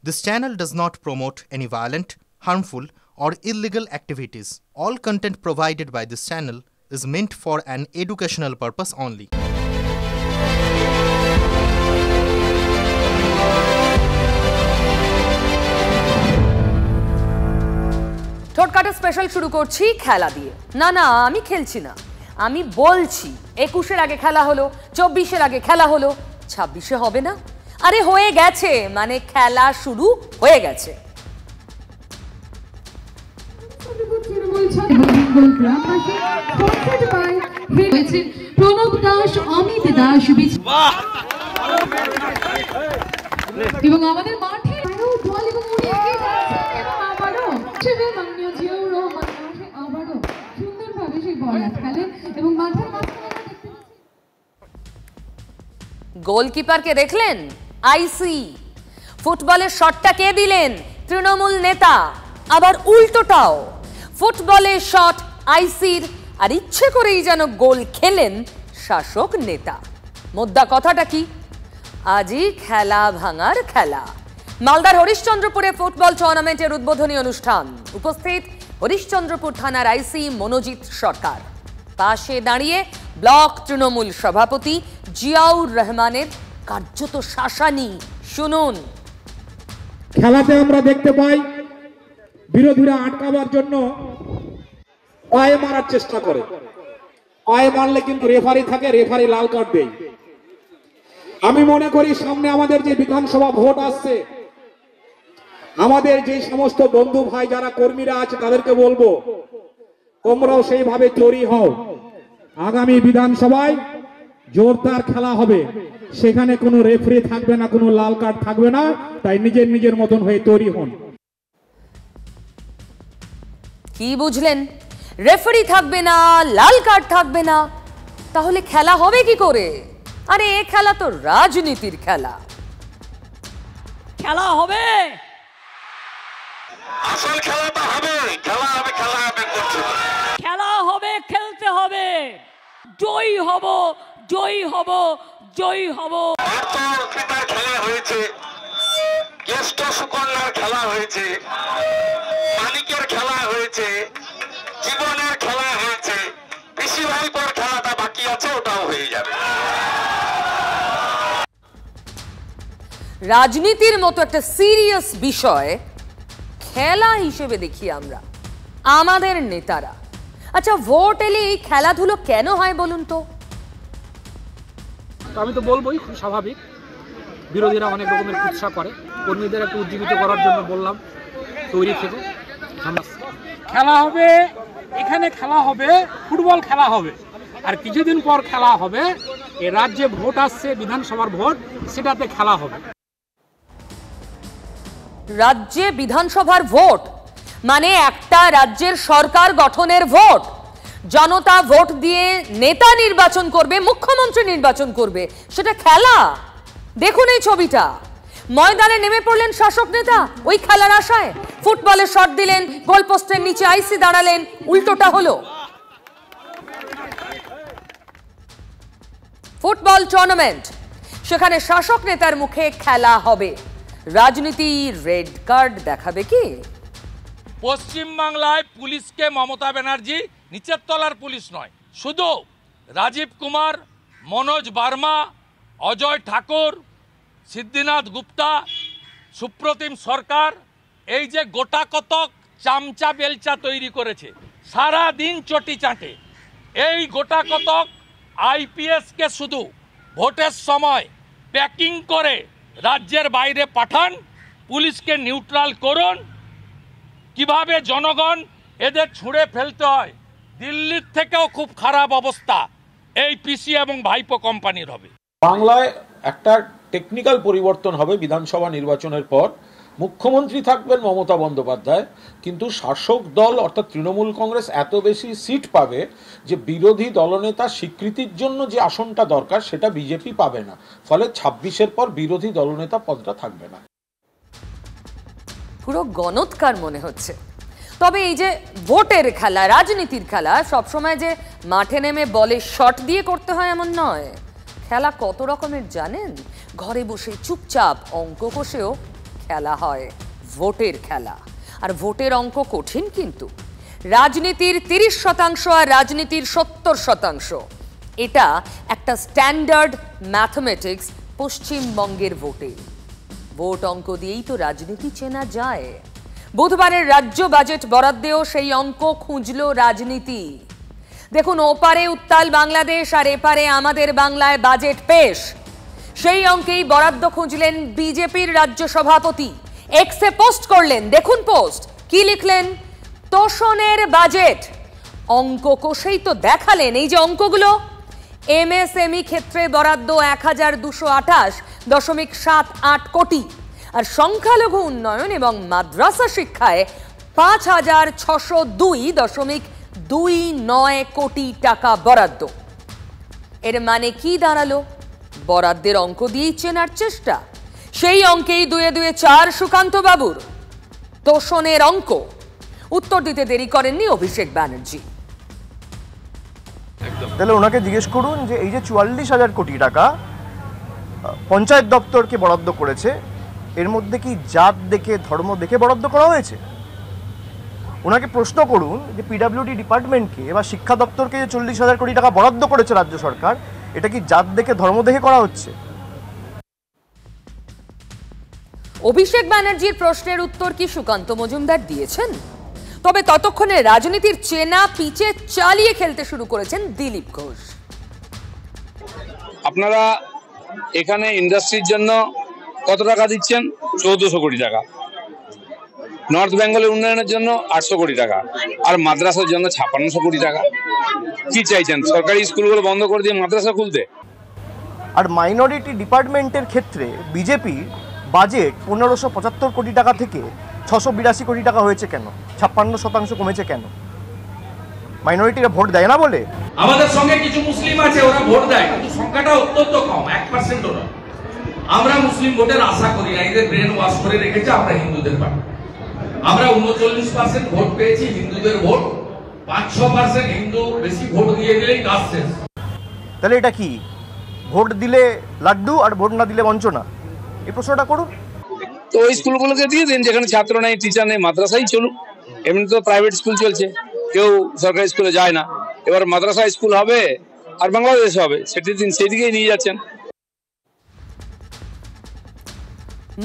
This channel does not promote any violent, harmful, or illegal activities. All content provided by this channel is meant for an educational purpose only. ঠোটকাটা special শুরু করছি খেলা দিয়ে। না আমি খেলছি না, আমি বলছি 21-এর আগে খেলা হলো, 24-এর আগে খেলা হলো, 26-এ হবে না? আরে হয়ে গেছে, মানে খেলা শুরু হয়ে গেছে। প্রণব দাস, অমিত দাস এবং আমাদের মাঠে বল এবং উড়ে এগিয়ে যাচ্ছে এবং আবারও মাননীয় জিয়াউর রহমান মাঠে আবারও সুন্দরভাবে সেই বল আটকালেন এবং মাঠের মাঝখানে দেখতে গোলকিপারকে দেখলেন আইসি, ফুটবলের শটটা কে দিলেন? তৃণমূল নেতা। আবার উল্টোটাও, ফুটবলের শট আইসির, আর ইচ্ছে করেই যেন গোল খেলেন শাসক নেতা। মোদ্দা কথাটা কি? আজই খেলা ভাঙার খেলা। মালদার হরিশ্চন্দ্রপুরে ফুটবল টুর্নামেন্টের উদ্বোধনী অনুষ্ঠান। উপস্থিত হরিশ্চন্দ্রপুর থানার আইসি মনোজিৎ সরকার। পাশে দাঁড়িয়ে ব্লক তৃণমূল সভাপতি জিয়াউর রহমানের কার্যত শাসানি। শুনুন। খেলাতে আমরা দেখতে পাই বিরোধীরা আটকাবার জন্য পায়ে মারার চেষ্টা করে। পায়ে মারলে কিন্তু রেফারি থাকে, রেফারি লাল কার্ড দেয়। আমি মনে করি সামনে আমাদের যে বিধানসভা ভোট আসছে, আমাদের যে সমস্ত বন্ধু ভাই যারা কর্মীরা আছে তাদেরকে বলবো, তোমরাও সেইভাবে তৈরি হও। আগামী বিধানসভায় জোরদার খেলা হবে, সেখানে কোনো রেফারি থাকবে না, কোনো লাল কার্ড থাকবে না। তাই নিজের মতন হয়ে তৈরি হন। কি বুঝলেন? রেফারি থাকবে না, লাল কার্ড থাকবে না, তাহলে খেলা হবে কি করে? আরে এ খেলা তো রাজনীতির খেলা। খেলা হবে, আসল খেলাটা হবে, খেলা হবে, খেলা হবে, খেলা হবে, খেলতে হবে, জয়ী হব, জয়ী হব, জয়ী হব। অর্থকৃতার খেলা হয়েছে, জ্যেষ্ঠ সুকন্যার খেলা হয়েছে, মালিকের খেলা হয়েছে, জীবনের খেলা হয়েছে, পিসি ভাইপোর খেলাটা বাকি আছে, ওটাও হয়ে যাবে। রাজনীতির মতো একটা সিরিয়াস বিষয় খেলা হিসেবে দেখি আমরা, আমাদের নেতারা। আচ্ছা, ভোট এলে এই খেলাধুলো কেন হয় বলুন তো? আমি তো বলবোই খুব স্বাভাবিক, বিরোধীরা অনেক রকমের কুৎসা করে, কর্মীদের একটু উজ্জীবিত করার জন্য বললাম তৈরি থেকে। খেলা হবে, এখানে খেলা হবে, ফুটবল খেলা হবে, আর কিছুদিন পর খেলা হবে এ রাজ্যে ভোট আসছে, বিধানসভার ভোট, সেটাতে খেলা হবে। রাজ্যে বিধানসভার ভোট মানে একটা রাজ্যের সরকার গঠনের ভোট। জনতা ভোট দিয়ে নেতা নির্বাচন করবে, মুখ্যমন্ত্রী নির্বাচন করবে, সেটা খেলা। দেখুন এই ছবিটা, ময়দানে নেমে পড়লেন শাসক নেতা ওই খেলার আশায়। ফুটবলের শট দিলেন, গোলপোস্টের নিচে আইসি দাঁড়ালেন, উল্টোটা হলো। ফুটবল টুর্নামেন্ট, সেখানে শাসক নেতার মুখে খেলা হবে। রাজনীতি রেড কার্ড দেখাবে কি? পশ্চিমবাংলায় পুলিশকে মমতা ব্যানার্জি নিচের তলার পুলিশ নয়, শুধু রাজীব কুমার, মনোজ বার্মা, অজয় ঠাকুর, সিদ্ধিনাথ গুপ্তা, সুপ্রতিম সরকার, এই যে গোটা কতক চামচা বেলচা তৈরি করেছে, সারা দিন চটি চাটে। এই গোটা কতক আইপিএসকে শুধু ভোটের সময় প্যাকিং করে রাজ্যের বাইরে পাঠান, পুলিশকে নিউট্রাল করুন। কিভাবে জনগণ এদের ছুঁড়ে ফেলতে হয়, দিল্লির থেকেও খুব খারাপ অবস্থা এই পিসি এবং ভাইপো কোম্পানির হবে। বাংলায় একটা টেকনিক্যাল পরিবর্তন হবে বিধানসভা নির্বাচনের পর। মুখ্যমন্ত্রী থাকবেন মমতা বন্দ্যোপাধ্যায়, কিন্তু শাসক দল অর্থাৎ তৃণমূল কংগ্রেস এত বেশি সিট পাবে যে বিরোধী দলনেতা স্বীকৃতির জন্য যে আসনটা দরকার সেটা বিজেপি পাবে না। ফলে 26-এর পর বিরোধী দলনেতা পদটা থাকবে না। পুরো গণৎকার মনে হচ্ছে। তবে এই যে ভোটের খেলা, রাজনীতির খেলা, সবসময় যে মাঠে নেমে বলে শট দিয়ে করতে হয় এমন নয়। খেলা কত রকমের জানেন? ঘরে বসে চুপচাপ অঙ্ক কষেও খেলা হয় ভোটের খেলা। আর ভোটের অঙ্ক কঠিন, কিন্তু রাজনীতির 30% আর রাজনীতির 70%। এটা একটা স্ট্যান্ডার্ড ম্যাথমেটিক্স পশ্চিমবঙ্গের ভোটে। ভোট অঙ্ক দিয়েই তো রাজনীতি চেনা যায়। বুধবারের রাজ্য বাজেট বরাদ্দেও সেই অঙ্ক খুঁজল রাজনীতি। দেখুন, ওপারে উত্তাল বাংলাদেশ আর এপারে আমাদের বাংলায় বাজেট পেশ। সেই অঙ্কেই বরাদ্দ খুঁজলেন বিজেপির রাজ্য সভাপতি। এক্সে পোস্ট করলেন, দেখুন পোস্ট কি লিখলেন। তোষণের বাজেট। অঙ্ক কষেই তো দেখালেন এই যে অঙ্কগুলো। এমএসএমই ক্ষেত্রে বরাদ্দ 1228.78 কোটি, আর সংখ্যালঘু উন্নয়ন এবং মাদ্রাসা শিক্ষায় 5602.29 কোটি টাকা বরাদ্দ। এর মানে কি দাঁড়ালো? বরাদ্দের অঙ্ক দিয়েই চেনার চেষ্টা। সেই অঙ্কেই 2-2-4 সুকান্ত বাবুর। তোষণের অঙ্ক। উত্তর দিতে দেরি করেননি অভিষেক ব্যানার্জি। তাহলে ওনাকে জিজ্ঞেস করুন যে এই যে 44,000 কোটি টাকা পঞ্চায়েত দপ্তরকে বরাদ্দ করেছে, এর মধ্যে কি জাত দেখে ধর্ম দেখে বরাদ্দ করা হয়েছে? ওনাকে প্রশ্ন করুন যে পিডব্লিউডি ডিপার্টমেন্টকে এবার শিক্ষা দপ্তরকে যে 40,000 কোটি টাকা বরাদ্দ করেছে রাজ্য সরকার, এটা কি জাত দেখে ধর্ম দেখে করা হচ্ছে? অভিষেক ব্যানার্জির প্রশ্নের উত্তর কি সুকান্ত মজুমদার দিয়েছেন? তবে ততক্ষণে রাজনীতির চেনা পিচে চালিয়ে খেলতে শুরু করেছেন দিলীপ ঘোষ। আপনারা এখানে ইন্ডাস্ট্রির জন্য কত টাকা দিচ্ছেন? 1400 কোটি টাকা। নর্থ বেঙ্গলের উন্নয়নের জন্য 800 কোটি টাকা, আর মাদ্রাসার জন্য 5600 কোটি টাকা। কি চাইছেন? সরকারি স্কুলগুলো বন্ধ করে দিয়ে মাদ্রাসা খুলতে? আর মাইনরিটি ডিপার্টমেন্টের ক্ষেত্রে বিজেপি বাজেট 1575 কোটি টাকা থেকে 682 কোটি টাকা হয়েছে কেন? 56% কমেছে কেন? মাইনরিটিরা ভোট দেয় না বলে? আমাদের সঙ্গে কিছু মুসলিম আছে, ওরা ভোট দেয়, কিন্তু সংখ্যাটা অত্যন্ত কম, 1% ওরা। আমরা মুসলিম ভোটের আশা করি না, এদের ব্রেন ওয়াশ করে রেখেছে আমরা হিন্দুদের পার্টি। আমরা 39% ভোট পেয়েছি, হিন্দুদের ভোট 5-6%। হিন্দু বেশি ভোট দিয়ে দিলেই কাজ শেষ। তাহলে এটা কি ভোট দিলে লাড্ডু আর ভোট না দিলে বঞ্চনা? এই প্রশ্নটা করুন। তো ওই স্কুলগুলোকে দিয়ে দিন যেখানে ছাত্র নেই, টিচার নেই, মাদ্রাসাই চলুক। এমনি তো প্রাইভেট স্কুল চলছে, কেউ সরকারি স্কুলে যায় না। এবার মাদ্রাসা স্কুল হবে আর বাংলাদেশ হবে, সেটি দিন, সেদিকেই নিয়ে যাচ্ছেন।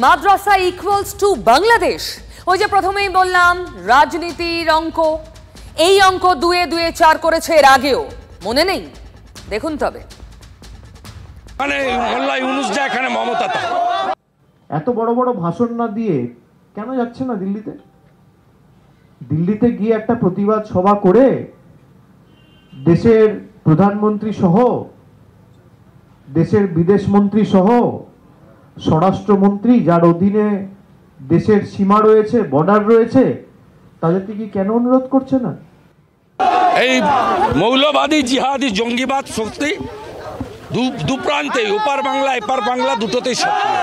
মাদ্রাসা ইকুয়ালস টু বাংলাদেশ। ওই যে প্রথমেই বললাম রাজনীতির অঙ্ক। এই অঙ্ক 2-2-4 করেছে এর আগেও, মনে নেই? দেখুন তবে। মানে মোল্লা ইউনুস যা, এখানে মমতা তা। এত বড় বড় ভাষণ না দিয়ে কেন যাচ্ছে না দিল্লিতে? দিল্লিতে গিয়ে একটা প্রতিবাদ সভা করে দেশের প্রধানমন্ত্রী সহ, দেশের বিদেশ মন্ত্রী সহ, স্বরাষ্ট্রমন্ত্রী যার অধীনে দেশের সীমা রয়েছে, বর্ডার রয়েছে, তাদেরকে কি কেন অনুরোধ করছে না? এই মৌলবাদী জিহাদি জঙ্গিবাদ শক্তি দু প্রান্তে, ওপার বাংলা এপার বাংলা দুটোতেই সক্রিয়।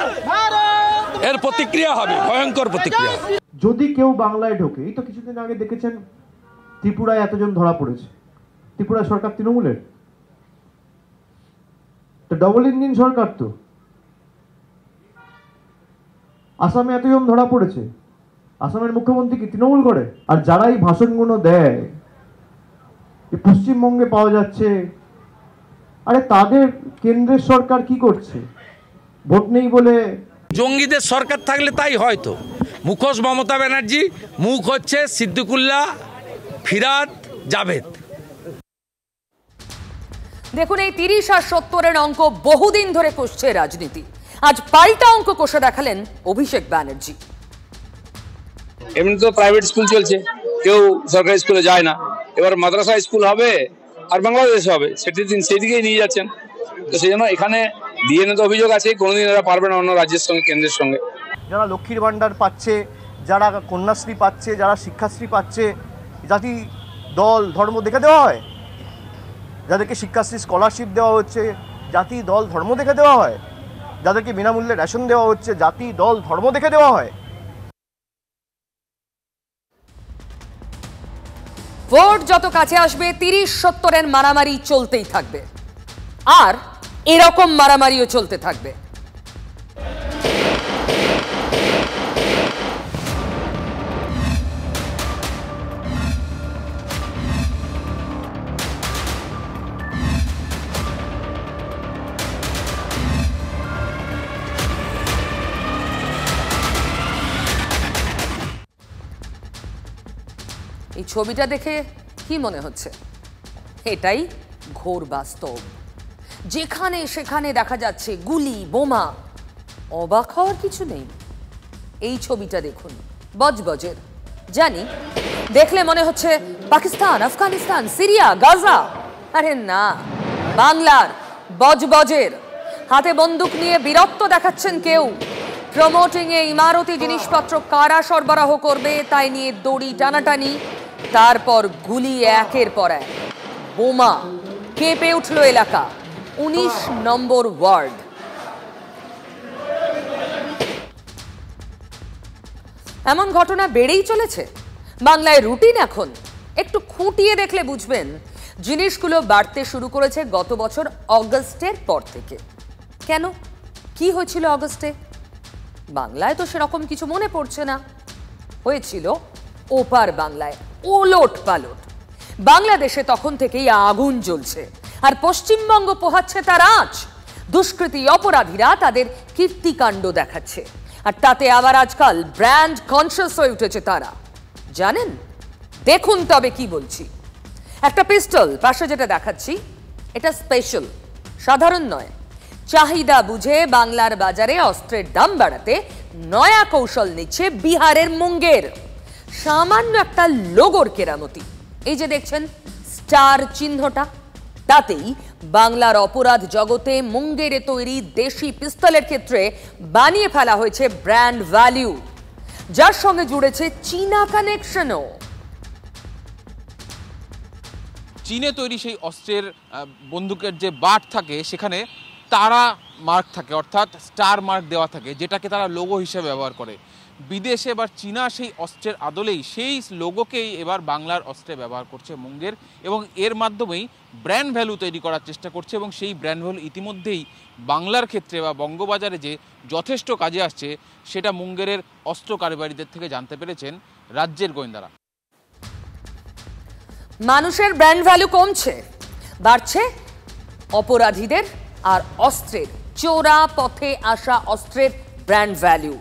এর প্রতিক্রিয়া হবে, ভয়ঙ্কর প্রতিক্রিয়া। যদি কেউ বাংলায় ঢোকে, এই তো কিছুদিন আগে দেখেছেন ত্রিপুরায় এতজন ধরা পড়েছে। ত্রিপুরা সরকার তৃণমূলের, তো ডবল ইঞ্জিন সরকার। তো আসামে এতজন ধরা পড়েছে, আসামের মুখ্যমন্ত্রী কি তৃণমূল করে? আর যারা এই ভাষণগুলো দেয় পশ্চিমবঙ্গে পাওয়া যাচ্ছে, আরে তাদের কেন্দ্রের সরকার কি করছে? ভোট নেই বলে জঙ্গিদের সরকার থাকলে তাই হয়তো। মুখোশ মমতা ব্যানার্জি, মুখ হচ্ছে সিদ্দিকুল্লাহ, ফিরাদ, জাভেদ। দেখুন, এই 30 আর 70-এর অঙ্ক বহুদিন ধরে কষছে রাজনীতি। আজ পাল্টা অঙ্ক কষে দেখালেন অভিষেক ব্যানার্জি। এমনি তো প্রাইভেট স্কুল চলছে, কেউ সরকারি স্কুলে যায় না। এবার মাদ্রাসা স্কুল হবে আর বাংলাদেশ হবে, সেটি দিন, সেদিকেই নিয়ে যাচ্ছেন। তো সেই জন্য এখানে ডিএনএ তো অভিযোগ আছে, কোনোদিন এরা পারবে না অন্য রাজ্যের সঙ্গে, কেন্দ্রের সঙ্গে। যারা লক্ষ্মীর ভাণ্ডার পাচ্ছে, যারা কন্যাশ্রী পাচ্ছে, যারা শিক্ষাশ্রী পাচ্ছে, জাতি দল ধর্ম দেখে দেওয়া হয়? যাদেরকে শিক্ষাশ্রী স্কলারশিপ দেওয়া হচ্ছে, জাতি দল ধর্ম দেখে দেওয়া হয়? যাদেরকে বিনামূল্যে রেশন দেওয়া হচ্ছে, জাতি দল ধর্ম দেখে দেওয়া হয়? ভোট যত কাছে আসবে 30-70-এর মারামারি চলতেই থাকবে, আর এরকম মারামারিও চলতে থাকবে। এই ছবিটা দেখে কি মনে হচ্ছে? এটাই ঘোর বাস্তব। যেখানে সেখানে দেখা যাচ্ছে গুলি, বোমা। অবাক হওয়ার কিছু নেই। এই ছবিটা দেখুন, বজবজের। জানি দেখলে মনে হচ্ছে পাকিস্তান, আফগানিস্তান, সিরিয়া, গাজা। আরে না, বাংলার বজবজের। হাতে বন্দুক নিয়ে বীরত্ব দেখাচ্ছেন কেউ। প্রমোটিং এ ইমারতি জিনিসপত্র কারা সরবরাহ করবে তাই নিয়ে দড়ি টানাটানি, তারপর গুলি একের পর এক, বোমা। কেঁপে উঠল এলাকা। 19 নম্বর ওয়ার্ড। এমন ঘটনা বেড়েই চলেছে। বাংলায় রুটিন এখন। একটু খুঁটিয়ে দেখলে বুঝবেন জিনিসগুলো বাড়তে শুরু করেছে গত বছর অগস্টের পর থেকে। কেন? কি হয়েছিল অগস্টে? বাংলায় তো সেরকম কিছু মনে পড়ছে না। হয়েছিল ওপার বাংলায় ওলট পালট। বাংলাদেশে তখন থেকেই আগুন জ্বলছে, আর পশ্চিমবঙ্গ পোহাচ্ছে তার আঁচ। দুষ্কৃতী অপরাধীরা তাদের কীর্তিকাণ্ড দেখাচ্ছে, আর তাতে আবার আজকাল ব্র্যান্ড কনসিয়াস হয়ে উঠেছে তারা। জানেন? দেখুন তবে কি বলছি। একটা পিস্তল পাশে যেটা দেখাচ্ছি, এটা স্পেশাল, সাধারণ নয়। চাহিদা বুঝে বাংলার বাজারে অস্ত্রের দাম বাড়াতে নয়া কৌশল নিচ্ছে বিহারের মুঙ্গের। সামান্য একটা লোগোর কেরামতি, এই যে দেখছেন স্টার চিহ্নটা, তাতেই বাংলার অপরাধ জগতে মুঙ্গেরে তৈরি দেশি পিস্তলের ক্ষেত্রে বানিয়ে ফেলা হয়েছে ব্র্যান্ড ভ্যালু, যার সঙ্গে জুড়েছে চীনা কানেকশনও। চীনে তৈরি সেই অস্ত্রের বন্দুকের যে বাট থাকে সেখানে তারা মার্ক থাকে, অর্থাৎ স্টার মার্ক দেওয়া থাকে, যেটাকে তারা লোগো হিসেবে ব্যবহার করে। বিদেশে এবার চীনা সেই অস্ত্রের আদলেই সেই লোগোকেই এবার বাংলার অস্ত্রে ব্যবহার করছে মুঙ্গের, এবং এর মাধ্যমেই ব্র্যান্ড ভ্যালু তৈরি করার চেষ্টা করছে। এবং সেই ব্র্যান্ড ভ্যালু ইতিমধ্যেই বাংলার ক্ষেত্রে বা বঙ্গবাজারে যে যথেষ্ট কাজে আসছে, সেটা মুঙ্গেরের অস্ত্র কারবারিদের থেকে জানতে পেরেছেন রাজ্যের গোয়েন্দারা। মানুষের ব্র্যান্ড ভ্যালু কমছে, বাড়ছে অপরাধীদের আর অস্ত্রের, চোরা পথে আসা অস্ত্রের ব্র্যান্ড ভ্যালু।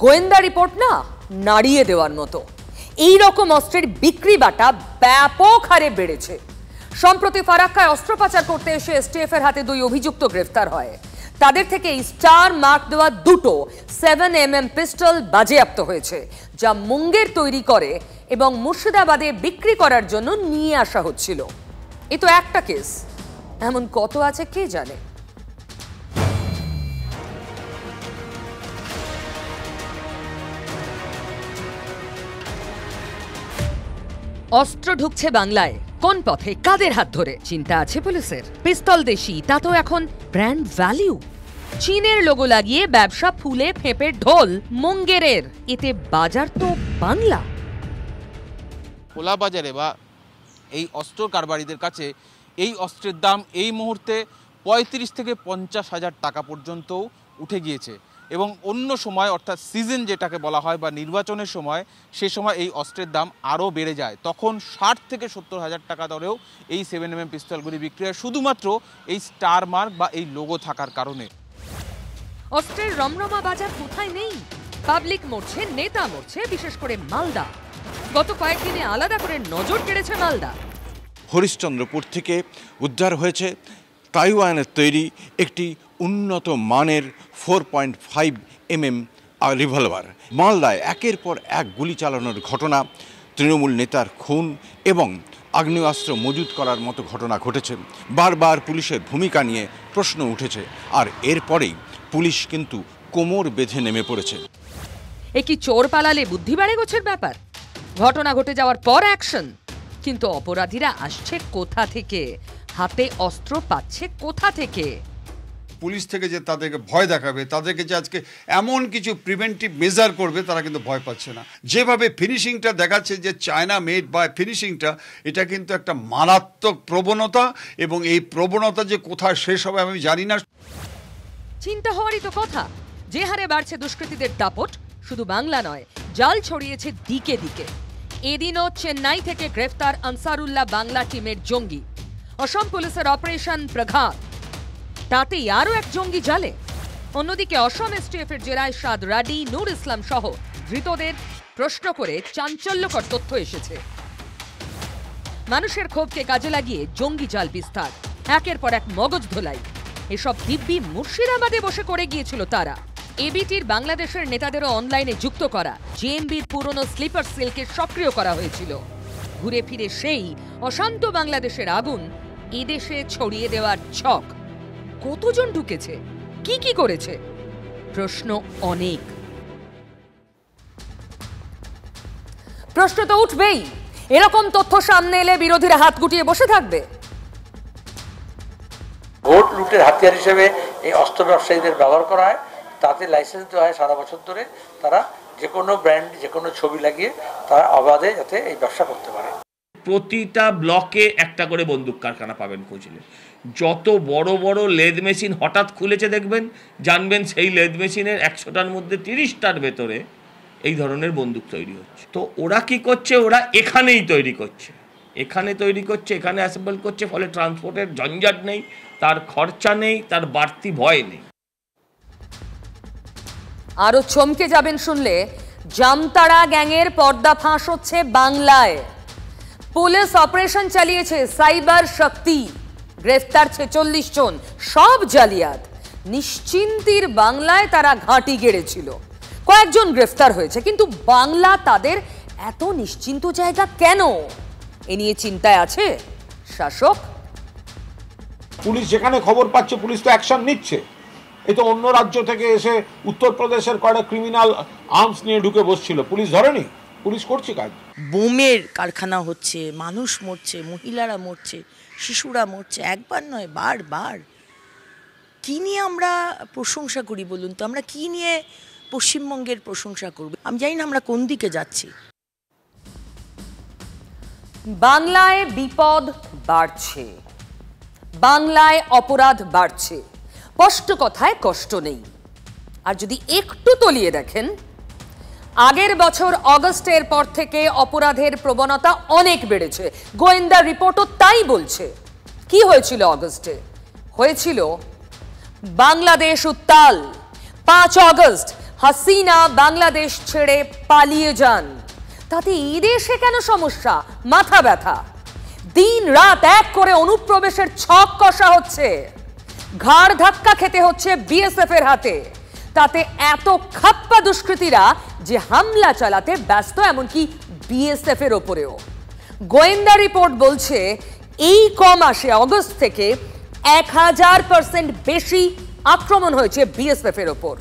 গোয়েন্দা রিপোর্ট না নাড়িয়ে দেওয়ার মতো। এই রকম অস্ত্রের বিক্রি বাটা ব্যাপক হারে বেড়েছে। সম্প্রতি ফারাক্কায় অস্ত্র পাচার করতে এসে এসটিএফ এর হাতে 2 অভিযুক্ত গ্রেফতার হয়। তাদের থেকে এই স্টার মার্ক দেওয়া 2টো 7mm পিস্তল বাজেয়াপ্ত হয়েছে, যা মুঙ্গের তৈরি করে এবং মুর্শিদাবাদে বিক্রি করার জন্য নিয়ে আসা হচ্ছিল। এ তো একটা কেস, এমন কত আছে কে জানে। অস্ত্র ঢুকছে বাংলায় কোন পথে, কাদের হাত ধরে? চিন্তা আছে পুলিশের। পিস্তল দেশি, তা তো এখন ব্র্যান্ড ভ্যালু। চীনের লোগো লাগিয়ে ব্যবসা ফুলে ফেঁপে ঢোল মুঙ্গেরের। এতে বাজার তো বাংলা। খোলা বাজারে বা এই অস্ত্র কারবারিদের কাছে এই অস্ত্রের দাম এই মুহূর্তে 35 থেকে 50 হাজার টাকা পর্যন্ত উঠে গিয়েছে। এবং অন্য সময়, অর্থাৎ সিজন যেটাকে বলা হয় বা নির্বাচনের সময়, সে সময় এই অস্ত্রের দাম আরও বেড়ে যায়। তখন 60 থেকে 70 হাজার টাকা দরেও এই 7mm পিস্তলগুলি বিক্রি হয়, শুধুমাত্র এই স্টার মার্ক বা এই লোগো থাকার কারণে। অস্ত্রের রমরমা বাজার কোথায় নেই? পাবলিক মরছে, নেতা মরছে, বিশেষ করে মালদা। গত কয়েকদিনে আলাদা করে নজর কেড়েছে মালদা। হরিশ্চন্দ্রপুর থেকে উদ্ধার হয়েছে তাইওয়ানের তৈরি একটি উন্নত মানের 4.5mm রিভলভার। মালদায় একের পর এক গুলি চালানোর ঘটনা, তৃণমূল নেতার খুন এবং আগ্নেয়াস্ত্র মজুত করার মতো ঘটনা ঘটেছে। বারবার পুলিশের ভূমিকা নিয়ে প্রশ্ন উঠেছে, আর এরপরেই পুলিশ কিন্তু কোমর বেঁধে নেমে পড়েছে। এ কি চোর পালালে বুদ্ধি বাড়ে গোছের ব্যাপার? ঘটনা ঘটে যাওয়ার পর অ্যাকশন, কিন্তু অপরাধীরা আসছে কোথা থেকে? হাতে অস্ত্র পাচ্ছে কোথা থেকে? পুলিশ থেকে যে তাদেরকে ভয় দেখাবে, তাদেরকে যে আজকে এমন কিছু প্রিভেন্টিভ মেজার করবে, তারা কিন্তু ভয় পাচ্ছে না। যেভাবে ফিনিশিংটা দেখাচ্ছে যে চায়না মেড বা ফিনিশিংটা, এটা কিন্তু একটা মারাত্মক প্রবণতা, এবং এই প্রবণতা যে কোথায় শেষ হবে আমি জানি না। চিন্তা হওয়ারই তো কথা। যে হারে বাড়ছে দুষ্কৃতীদের দাপট, শুধু বাংলা নয়, জাল ছড়িয়েছে দিকে দিকে। এদিনও চেন্নাই থেকে গ্রেফতার আনসারুল্লাহ বাংলা টিমের জঙ্গি। অসম পুলিশের অপারেশন প্রঘাত, তাতেই আরও এক জঙ্গি জালে। অন্যদিকে অসম এসটিএফ এর জেরায় সাদ রাডি, নূর ইসলাম সহ ধৃতদের প্রশ্ন করে চাঞ্চল্যকর তথ্য এসেছে। মানুষের ক্ষোভকে কাজে লাগিয়ে জঙ্গি জাল বিস্তার, একের পর এক মগজ ধোলাই। এসব দিব্যি মুর্শিদাবাদে বসে করে গিয়েছিল তারা। এবিটির বাংলাদেশের নেতাদেরও অনলাইনে যুক্ত করা, জেএমবির পুরনো স্লিপার সেলকে সক্রিয় করা হয়েছিল। ঘুরে ফিরে সেই অশান্ত বাংলাদেশের আগুন এদেশে ছড়িয়ে দেওয়ার ছক। কতজন ঢুকেছে, কি কি করেছে, প্রশ্ন অনেক। প্রশ্ন তো উঠবেই, এরকম তথ্য সামনে এলে বিরোধীরা হাত গুটিয়ে বসে থাকবে? ভোট লুটের হাতিয়ার হিসেবে এই অস্ত্র ব্যবসায়ীদের ব্যবহার করা হয়, তাতে লাইসেন্স দেওয়া হয় সারা বছর ধরে। তারা যে কোনো ব্র্যান্ড, যে কোনো ছবি লাগিয়ে তারা অবাধে যাতে এই ব্যবসা করতে পারে। প্রতিটা ব্লকে একটা করে বন্দুক কারখানা পাবেন খুঁজলে। যত বড় বড় লেদ মেশিন হঠাৎ খুলেছে দেখবেন, জানবেন সেই লেদ মেশিনের 100টার মধ্যে 30টার ভেতরে এই ধরনের বন্দুক তৈরি হচ্ছে। তো ওরা কি করছে, ওরা এখানেই তৈরি করছে, এখানে অ্যাসেম্বল করছে, ফলে ট্রান্সপোর্টের ঝঞ্ঝাট নেই, তার খরচা নেই, তার বাড়তি ভয় নেই। আরো চমকে যাবেন শুনলে, জামতাড়া গ্যাংয়ের পর্দাফাঁস হচ্ছে বাংলায়। পুলিশ অপারেশন চালিয়েছে সাইবার শক্তি, গ্রেফতার 46 জন, সব জালিয়াত। নিশ্চিন্তির বাংলায় তারা ঘাঁটি গেড়েছিল, কয়েকজন গ্রেফতার হয়েছে, কিন্তু বাংলা তাদের এত নিশ্চিন্ত জায়গা কেন? এ নিয়ে চিন্তায় আছে শাসক। পুলিশ যেখানে খবর পাচ্ছে পুলিশ তো অ্যাকশন নিচ্ছে। এই তো অন্য রাজ্য থেকে এসে উত্তরপ্রদেশের কয়েকটা ক্রিমিনাল আর্মস নিয়ে ঢুকে বসছিল, পুলিশ ধরেনি, পুলিশ করছে কাজ। বোমের কারখানা হচ্ছে, মানুষ মরছে, মহিলারা মরছে, শিশুরা মরছে, একবার নয় বারবার। কি নিয়ে আমরা প্রশংসা করি বলুন তো? আমরা কি নিয়ে পশ্চিমবঙ্গের প্রশংসা করব? আমি জানি না আমরা কোন দিকে যাচ্ছি। বাংলায় বিপদ বাড়ছে, বাংলায় অপরাধ বাড়ছে, স্পষ্ট কথায় কষ্ট নেই। আর যদি একটু তলিয়ে দেখেন, আগের বছর অগস্টের পর থেকে অপরাধের প্রবণতা অনেক বেড়েছে। গোয়েন্দা রিপোর্টও তাই বলছে। কি হয়েছিল অগস্টে? হয়েছিল বাংলাদেশ উত্তাল। 5 অগস্ট হাসিনা বাংলাদেশ ছেড়ে পালিয়ে যান। তাতে এই দেশে কেন সমস্যা, মাথা ব্যথা। দিন রাত এক করে অনুপ্রবেশের ছক কষা হচ্ছে, ঘাড় ধাক্কা খেতে হচ্ছে বিএসএফ এর হাতে। তাতে এত খাপ্পা দুষ্কৃতীরা যে হামলা চালাতে ব্যস্ত, এমনকি বিএসএফ এর ওপরেও। গোয়েন্দা রিপোর্ট বলছে এই মাসে অগস্ট থেকে 1000% বেশি আক্রমণ হয়েছে বিএসএফ এর ওপর।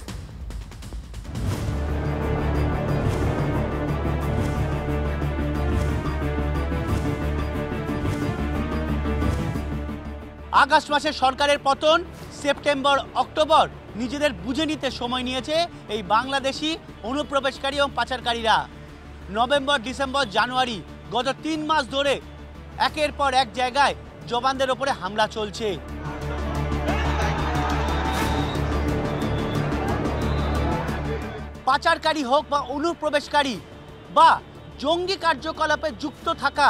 আগস্ট মাসে সরকারের পতন, সেপ্টেম্বর অক্টোবর নিজেদের বুঝে নিতে সময় নিয়েছে এই বাংলাদেশি অনুপ্রবেশকারী এবং পাচারকারীরা। নভেম্বর, ডিসেম্বর, জানুয়ারি গত 3 মাস ধরে একের পর এক জায়গায় জওয়ানদের ওপরে হামলা চলছে। পাচারকারী হোক বা অনুপ্রবেশকারী বা জঙ্গি কার্যকলাপে যুক্ত থাকা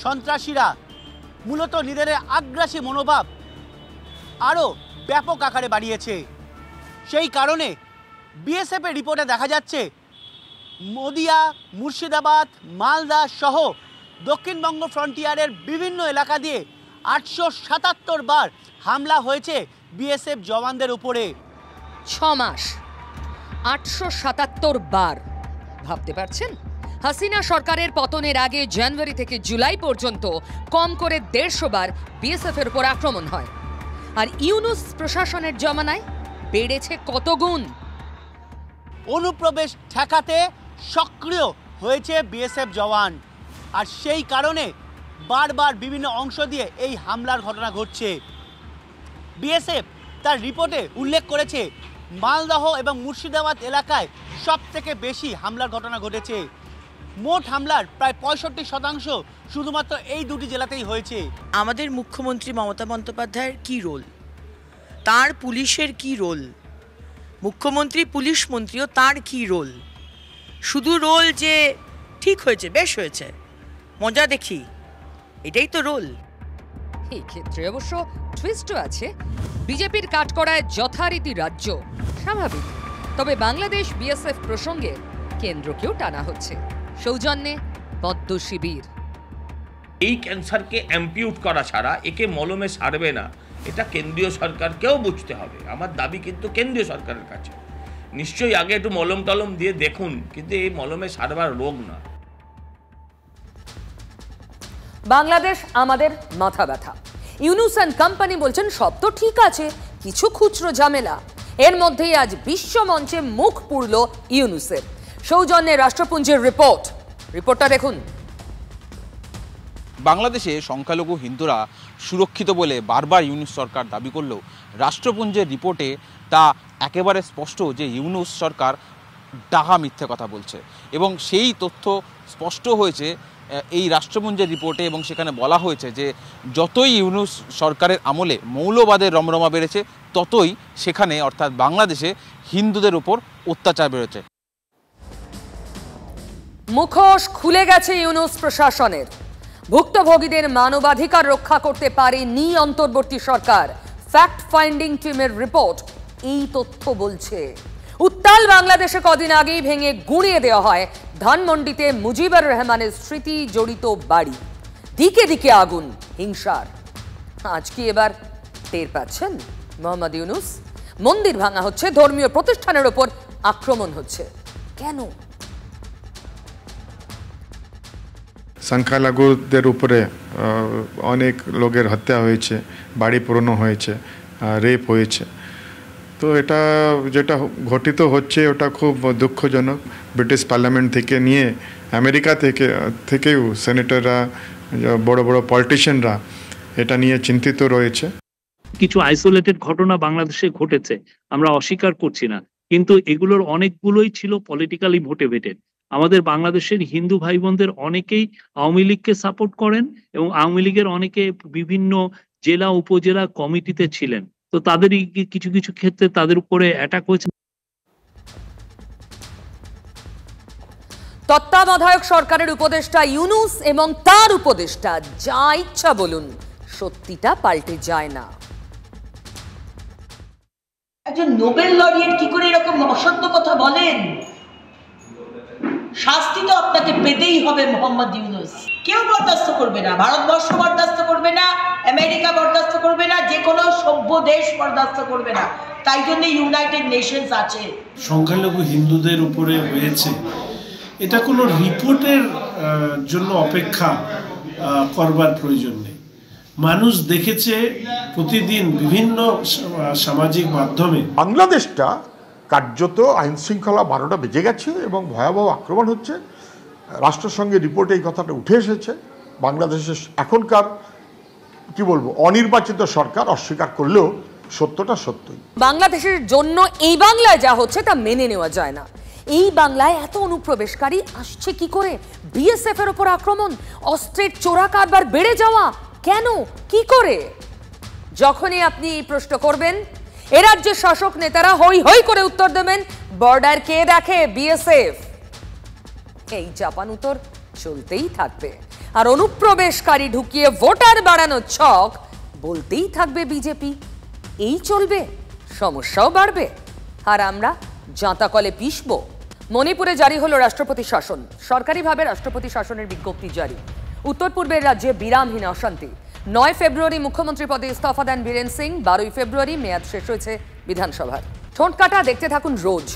সন্ত্রাসীরা মূলত নিজেদের আগ্রাসী মনোভাব আরও ব্যাপক আকারে বাড়িয়েছে। সেই কারণে বিএসএফ এর রিপোর্টে দেখা যাচ্ছে নদিয়া, মুর্শিদাবাদ, মালদা সহ দক্ষিণবঙ্গ ফ্রন্টিয়ারের বিভিন্ন এলাকা দিয়ে 877 বার হামলা হয়েছে বিএসএফ জওয়ানদের উপরে। 6 মাস 877 বার, ভাবতে পারছেন? হাসিনা সরকারের পতনের আগে জানুয়ারি থেকে জুলাই পর্যন্ত কম করে 150 বার বিএসএফ এর উপর আক্রমণ হয়। আর ইউনুস প্রশাসনের জমানায় বেড়েছে কত গুণ। অনুপ্রবেশ ঠেকাতে সক্রিয় হয়েছে বিএসএফ জওয়ান, আর সেই কারণে বারবার বিভিন্ন অংশ দিয়ে এই হামলার ঘটনা ঘটছে। বিএসএফ তার রিপোর্টে উল্লেখ করেছে মালদহ এবং মুর্শিদাবাদ এলাকায় সবথেকে বেশি হামলার ঘটনা ঘটেছে। মোট হামলার প্রায় 65% শুধুমাত্র এই দুটি জেলাতেই হয়েছে। আমাদের মুখ্যমন্ত্রী মমতা বন্দ্যোপাধ্যায়ের কি রোল, তার পুলিশের কি রোল, মুখ্যমন্ত্রী পুলিশ মন্ত্রীও তার কি রোল? শুধু রোল যে ঠিক হয়েছে, বেশ হয়েছে, মজা দেখি, এটাই তো রোল? এই ক্ষেত্রে অবশ্য টুইস্টও আছে। বিজেপির কাঠকড়ায় যথারীতি রাজ্য, স্বাভাবিক। তবে বাংলাদেশ বিএসএফ প্রসঙ্গে কেন্দ্রকেও টানা হচ্ছে, সৌজন্যে পদ্ম শিবির। এই ক্যান্সারকে অ্যাম্পিউট করা ছাড়া একে মলমে সারবে না, এটা কেন্দ্রীয় সরকারকেও বুঝতে হবে। আমার দাবি কিন্তু কেন্দ্রীয় সরকারের কাছে, নিশ্চয়ই আগে একটু মলম টলম দিয়ে দেখুন, কিন্তু এই মলমে সারবার রোগ না। বাংলাদেশ আমাদের মাথা ব্যথা। ইউনুস অ্যান্ড কোম্পানি বলছেন সব তো ঠিক আছে, কিছু খুচরো ঝামেলা। এর মধ্যেই আজ বিশ্ব মঞ্চে মুখ পুড়ল ইউনুসের। সৌজন্যে রাষ্ট্রপুঞ্জের রিপোর্টটা দেখুন। বাংলাদেশে সংখ্যালঘু হিন্দুরা সুরক্ষিত বলে বারবার ইউনুস সরকার দাবি করলেও রাষ্ট্রপুঞ্জের রিপোর্টে তা একেবারে স্পষ্ট যে ইউনুস সরকার ডাহা মিথ্যে কথা বলছে, এবং সেই তথ্য স্পষ্ট হয়েছে এই রাষ্ট্রপুঞ্জের রিপোর্টে। এবং সেখানে বলা হয়েছে যে যতই ইউনুস সরকারের আমলে মৌলবাদের রমরমা বেড়েছে, ততই সেখানে অর্থাৎ বাংলাদেশে হিন্দুদের উপর অত্যাচার বেড়েছে। মুখোশ খুলে গেছে ইউনুস প্রশাসনের। ভুক্তভোগীদের মানবাধিকার রক্ষা করতে পারেনি অন্তর্বর্তী সরকার। ফ্যাক্ট ফাইন্ডিং টিমের রিপোর্ট এই তথ্য বলছে। উত্তাল বাংলাদেশে কদিন আগেই ভেঙে গুঁড়িয়ে দেওয়া হয় ধানমন্ডিতে মুজিবুর রহমানের স্মৃতি জড়িত বাড়ি। দিকে দিকে আগুন, হিংসার। আজ কি এবার টের পাচ্ছেন মোহাম্মদ ইউনুস? মন্দির ভাঙা হচ্ছে, ধর্মীয় প্রতিষ্ঠানের ওপর আক্রমণ হচ্ছে, কেন? সংখ্যালঘুদের উপরে অনেক লোকের হত্যা হয়েছে, বাড়ি পুরনো হয়েছে, রেপ হয়েছে। তো এটা যেটা ঘটিত হচ্ছে ওটা খুব দুঃখজনক। ব্রিটিশ পার্লামেন্ট থেকে নিয়ে আমেরিকা থেকেও সেনেটররা, বড় বড় পলিটিশিয়ানরা এটা নিয়ে চিন্তিত রয়েছে। কিছু আইসোলেটেড ঘটনা বাংলাদেশে ঘটেছে, আমরা অস্বীকার করছি না, কিন্তু এগুলোর অনেকগুলোই ছিল পলিটিক্যালি মোটিভেটেড। আমাদের বাংলাদেশের হিন্দু ভাই বোনদের অনেকেই আওয়ামী লীগকে সাপোর্ট করেন এবং আওয়ামী লীগের অনেকে বিভিন্ন জেলা উপজেলা কমিটিতে ছিলেন। তো তাদেরই কিছু কিছু ক্ষেত্রে তাদের উপরে অ্যাটাক হয়েছে। তত্ত্বাবধায়ক সরকারের উপদেষ্টা ইউনুস এবং তার উপদেষ্টা যা ইচ্ছা বলুন, সত্যিটা পাল্টে যায় না। একজন নোবেল লরিয়েট কি করে এরকম অসত্য কথা বলেন? শাস্তি তো আপনাকে পেতেই হবে মোহাম্মদ ইউনুস। কেউ বরদাস্ত করবে না, ভারতবর্ষ বরদাস্ত করবে না, আমেরিকা বরদাস্ত করবে না, যে কোনো সভ্য দেশ বরদাস্ত করবে না। তাই জন্য ইউনাইটেড নেশনস আছে। সংখ্যালঘু হিন্দুদের উপরে হয়েছে, এটা কোনো রিপোর্টের জন্য অপেক্ষা করবার প্রয়োজন নেই। মানুষ দেখেছে প্রতিদিন বিভিন্ন সামাজিক মাধ্যমে। বাংলাদেশটা কার্যত আইন শৃঙ্খলা 12টা বেজে গেছে এবং ভয়াবহ আক্রমণ হচ্ছে। রাষ্ট্রসংঘের রিপোর্টে এই কথাটা উঠে এসেছে। বাংলাদেশের এখনকার কি বলবো অনির্বাচিত সরকার অস্বীকার করলেও সত্যটা সত্যই। বাংলাদেশের জন্য এই বাংলায় যা হচ্ছে তা মেনে নেওয়া যায় না। এই বাংলায় এত অনুপ্রবেশকারী আসছে কি করে? বিএসএফ এর উপর আক্রমণ, অস্ত্রের চোরা কারবার বেড়ে যাওয়া, কেন, কি করে? যখনই আপনি এই প্রশ্ন করবেন, এ রাজ্যের শাসক নেতারা হই হই করে উত্তর দেবেন, বর্ডার কে দেখে? বিএসএফ। এই চাপান উত্তর চলতেই থাকবে। আর অনুপ্রবেশকারী ঢুকিয়ে ভোটার বাড়ানোর ছক বলতেই থাকবে বিজেপি। এই চলবে, সমস্যাও বাড়বে, আর আমরা জাঁতাকলে পিষব। মণিপুরে জারি হলো রাষ্ট্রপতি শাসন। সরকারিভাবে রাষ্ট্রপতি শাসনের বিজ্ঞপ্তি জারি। উত্তর পূর্বের রাজ্যে বিরামহীন অশান্তি। 9 ফেব্রুয়ারি মুখ্যমন্ত্রী পদে ইস্তফা দেন বীরেন সিং। 12 ফেব্রুয়ারি মেয়াদ শেষ হয়েছে বিধানসভার। ঠোঁট কাটা দেখতে থাকুন রোজ।